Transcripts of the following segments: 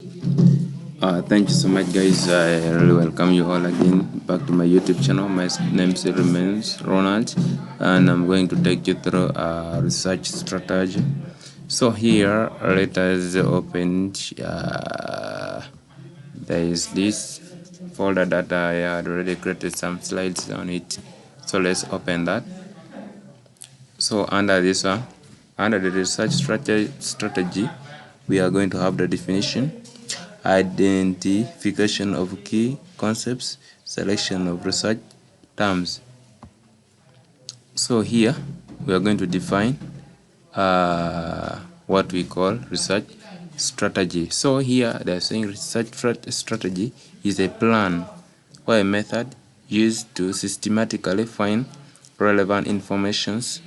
Thank you so much, guys. I really welcome you all again back to my YouTube channel. My name still remains Ronald, and I'm going to take you through a research strategy. So here, let us open. There is this folder that I had already created some slides on it. So let's open that. So under this one, under the research strategy, we are going to have the definition, identification of key concepts, selection of research terms. So here we are going to define what we call research strategy. So here they're saying research strategy is a plan or a method used to systematically find relevant informations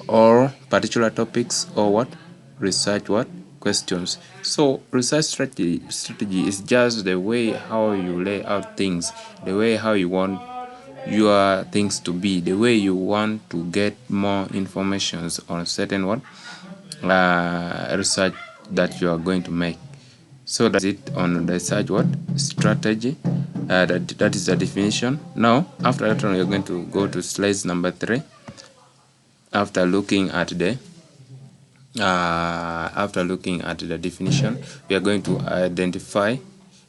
or particular topics or what research what questions. So research strategy is just the way how you lay out things, the way how you want your things to be, the way you want to get more informations on certain what research that you are going to make. So that's it on the research what strategy. That is the definition. Now after that one, you're going to go to slide number 3. After looking at the definition, we are going to identify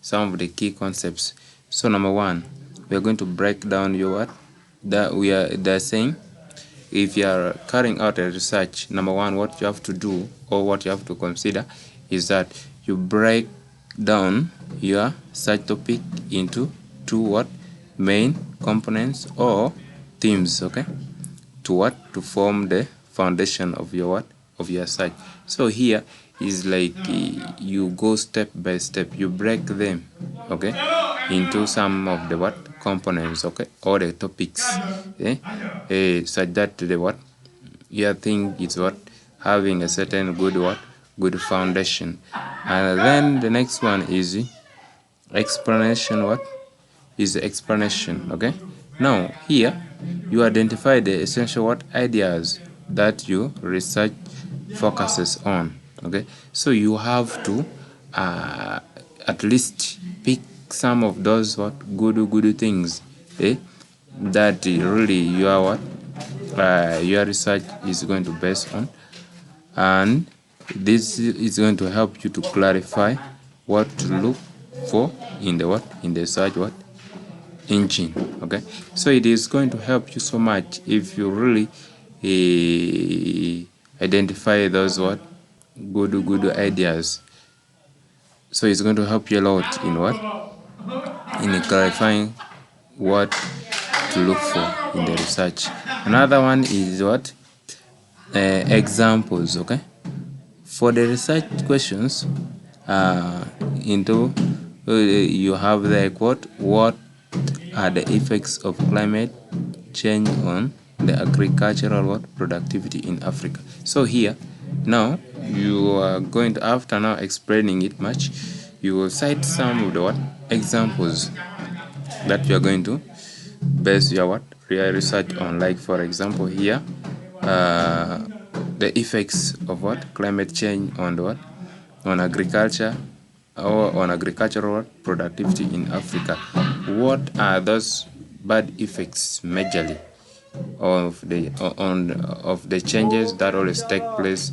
some of the key concepts. So number 1, we are going to break down your what they're saying. If you are carrying out a research, number 1, what you have to do or what you have to consider is that you break down your search topic into 2 what main components or themes, okay, to form the foundation of your search. So here is like you go step by step, you break them, okay, into some of the components, okay, or the topics, such that the your thing is having a certain good foundation. And then the next one is explanation. What is the explanation? Okay, now here you identify the essential ideas that your research focuses on. Okay, so you have to at least pick some of those good things, that really your research is going to base on, and this is going to help you to clarify what to look for in the search engine. Okay, so it is going to help you so much if you really identify those good ideas. So it's going to help you a lot in clarifying what to look for in the research. Another one is examples. Okay, for the research questions, you have the quote, what are the effects of climate change on the agricultural productivity in Africa? So here now you are going to, after now explaining it much, you will cite some of the examples that you are going to base your research on. Like for example here, the effects of climate change on on agriculture, or on agricultural productivity in Africa. What are those bad effects majorly of the changes that always take place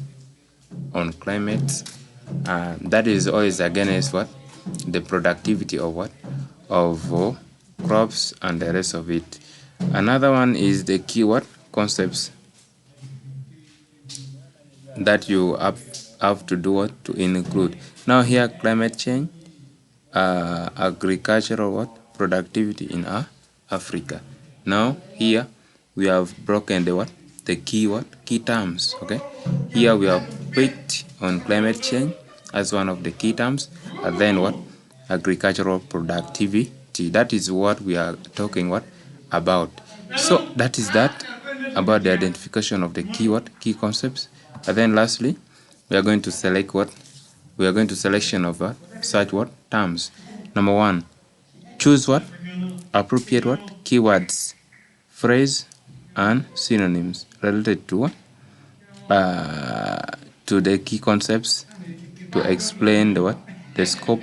on climate? That is always against the productivity of crops and the rest of it. Another one is the keyword concepts that you have to do to include. Now here, climate change, agricultural productivity in Africa. Now here we have broken the key terms. Okay, here we have picked on climate change as one of the key terms, and then agricultural productivity. That is what we are talking about. So that is that about the identification of the key concepts. And then lastly, we are going to select selection of such terms. Number 1, choose appropriate keywords, phrase and synonyms related to the key concepts to explain the scope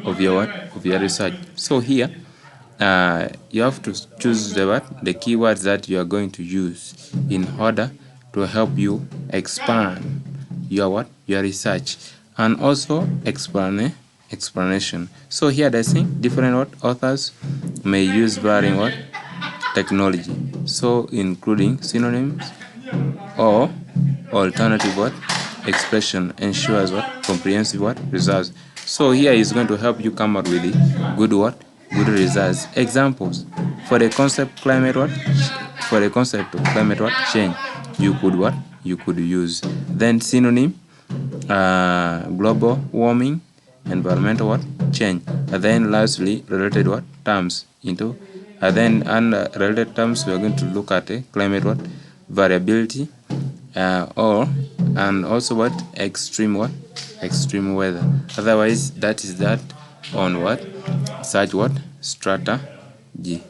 of your research. So here you have to choose the keywords that you are going to use in order to help you expand your research, and also explanation. So here they're saying different authors may use varying technology, so including synonyms or alternative expression ensures comprehensive results. So here is going to help you come up with the good results. Examples for the concept climate change, you could use. Then synonym, global warming, environmental change, and then lastly related terms into, and then related terms we are going to look at climate variability, and also extreme weather. Otherwise that is that on search strategy.